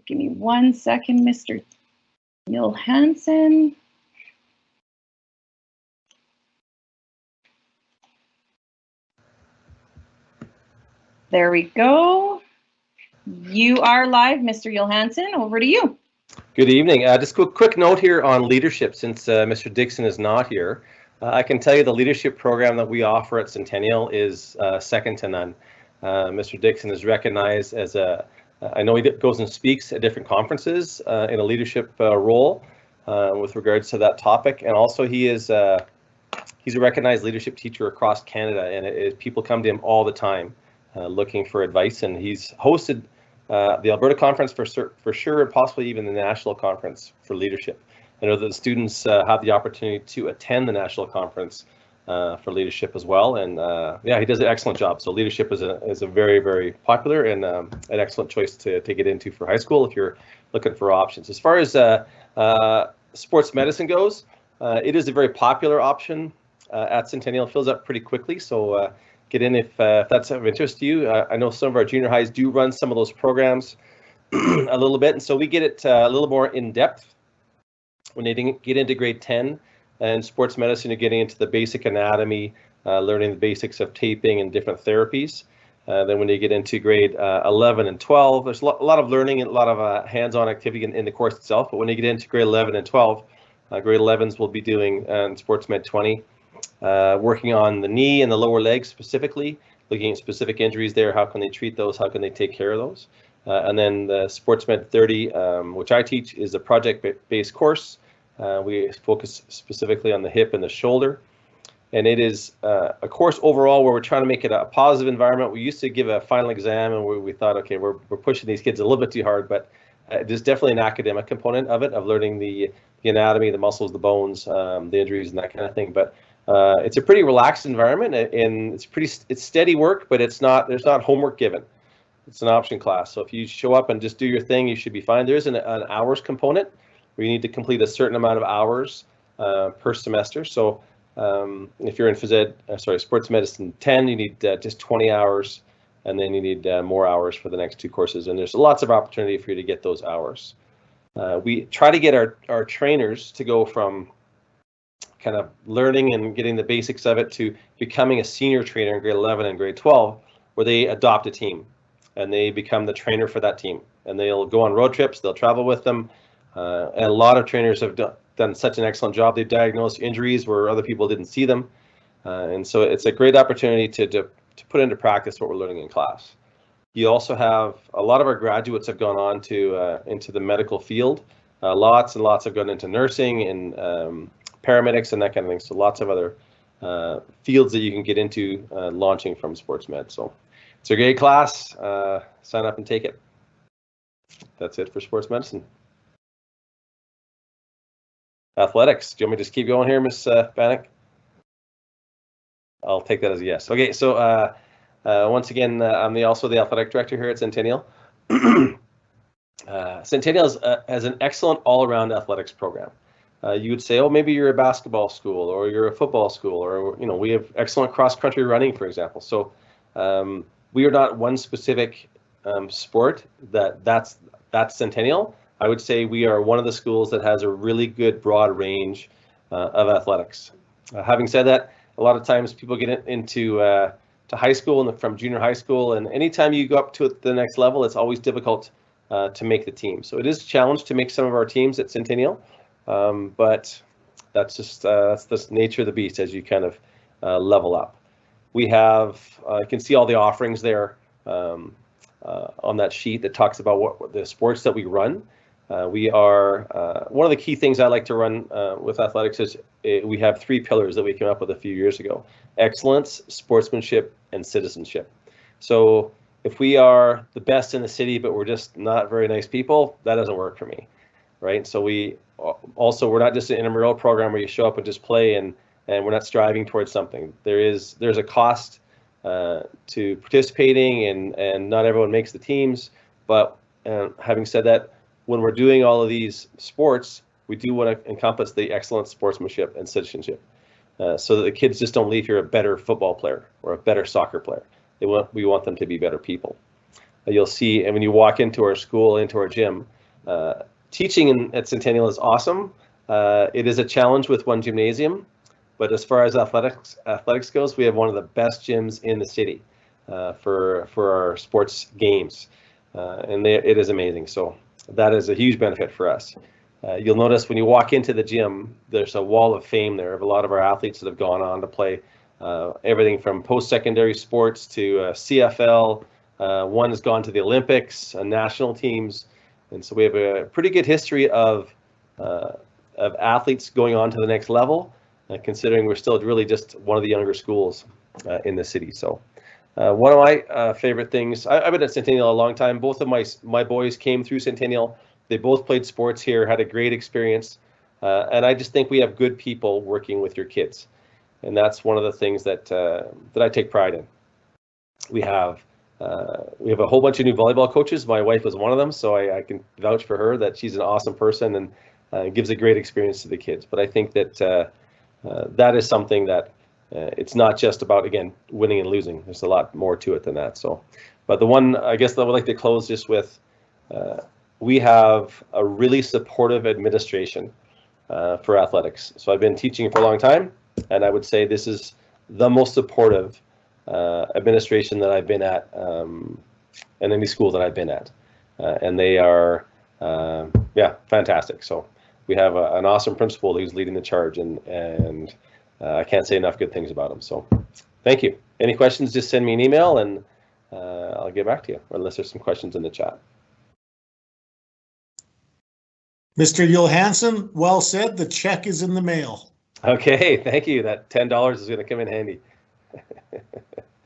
Give me 1 second, Mr. Johansson. There we go. You are live, Mr. Johansson. Over to you. Good evening. Just a quick note here on leadership, since Mr. Dixon is not here. I can tell you the leadership program that we offer at Centennial is second to none. Mr. Dixon is recognized as I know he goes and speaks at different conferences in a leadership role with regards to that topic, and also he's a recognized leadership teacher across Canada, and people come to him all the time looking for advice, and he's hosted the Alberta Conference for sure, and possibly even the National Conference for Leadership. I know that the students have the opportunity to attend the National Conference for Leadership as well, and yeah, he does an excellent job. So leadership is a very, very popular and an excellent choice to get into for high school if you're looking for options. As far as sports medicine goes, it is a very popular option at Centennial. It fills up pretty quickly, so get in if that's of interest to you. I know some of our junior highs do run some of those programs a little bit, and so we get it a little more in depth when they get into grade 10. And sports medicine, you're getting into the basic anatomy, learning the basics of taping and different therapies. Then when you get into grade 11 and 12, there's a lot of learning and a lot of hands-on activity in the course itself. But when you get into grade 11 and 12, grade 11s will be doing SportsMed 20, working on the knee and the lower leg specifically, looking at specific injuries there. How can they treat those? How can they take care of those? And then the SportsMed 30, which I teach, is a project-based course. We focus specifically on the hip and the shoulder. And it is a course overall where we're trying to make it a positive environment. We used to give a final exam and we thought, okay, we're pushing these kids a little bit too hard, but there's definitely an academic component of it, of learning the anatomy, the muscles, the bones, the injuries and that kind of thing. But it's a pretty relaxed environment, and it's steady work, but there's not homework given. It's an option class. So if you show up and just do your thing, you should be fine. There is an hours component where you need to complete a certain amount of hours per semester. So if you're in sports medicine 10, you need just 20 hours, and then you need more hours for the next two courses. And there's lots of opportunity for you to get those hours. We try to get our trainers to go from kind of learning and getting the basics of it to becoming a senior trainer in grade 11 and grade 12, where they adopt a team and they become the trainer for that team. And they'll go on road trips, they'll travel with them. And a lot of trainers have done such an excellent job. They've diagnosed injuries where other people didn't see them. And so it's a great opportunity to put into practice what we're learning in class. You also have a lot of our graduates have gone on to into the medical field. Lots and lots have gone into nursing and paramedics and that kind of thing. So lots of other fields that you can get into launching from SportsMed. So it's a great class. Sign up and take it. That's it for sports medicine. Athletics. Do you want me to just keep going here, Ms. Bannock? I'll take that as a yes. Okay, so once again, I'm also the athletic director here at Centennial. Centennial has an excellent all-around athletics program. You would say, oh, maybe you're a basketball school or you're a football school, or we have excellent cross-country running, for example. So we are not one specific sport that's Centennial. I would say we are one of the schools that has a really good broad range of athletics. Having said that, a lot of times people get into to high school and from junior high school, and anytime you go up to the next level, it's always difficult to make the team. So it is a challenge to make some of our teams at Centennial, but that's just that's the nature of the beast as you kind of level up. We have, you can see all the offerings there on that sheet that talks about what the sports that we run. We are, one of the key things I like to run with athletics is we have three pillars that we came up with a few years ago: excellence, sportsmanship, and citizenship. So if we are the best in the city, but we're just not very nice people, that doesn't work for me, right? So we're not just an intramural program where you show up and just play and we're not striving towards something. There's a cost to participating, and not everyone makes the teams. But having said that, when we're doing all of these sports, we do want to encompass the excellent sportsmanship and citizenship, so that the kids just don't leave here a better football player or a better soccer player. We want them to be better people. You'll see, and when you walk into our school, into our gym, Teaching at Centennial is awesome. It is a challenge with one gymnasium, but as far as athletics goes, we have one of the best gyms in the city for our sports games, and it is amazing. So that is a huge benefit for us. You'll notice when you walk into the gym, there's a wall of fame there of a lot of our athletes that have gone on to play everything from post-secondary sports to CFL. One has gone to the Olympics, national teams, and so we have a pretty good history of athletes going on to the next level, considering we're still really just one of the younger schools in the city. So one of my favorite things, I've been at Centennial a long time. Both of my boys came through Centennial. They both played sports here, had a great experience, and I just think we have good people working with your kids, and that's one of the things that I take pride in. We have a whole bunch of new volleyball coaches. My wife was one of them, so I can vouch for her that she's an awesome person and gives a great experience to the kids. But I think that that is something that it's not just about, again, winning and losing. There's a lot more to it than that. So, but the one I guess that I would like to close just with, we have a really supportive administration for athletics. So I've been teaching for a long time, and I would say this is the most supportive administration that I've been at in any school that I've been at. And they are, fantastic. So we have an awesome principal who's leading the charge, and I can't say enough good things about him. So thank you. Any questions, just send me an email and I'll get back to you, unless there's some questions in the chat. Mr. Johansson, well said. The check is in the mail. Okay, thank you. That $10 is going to come in handy.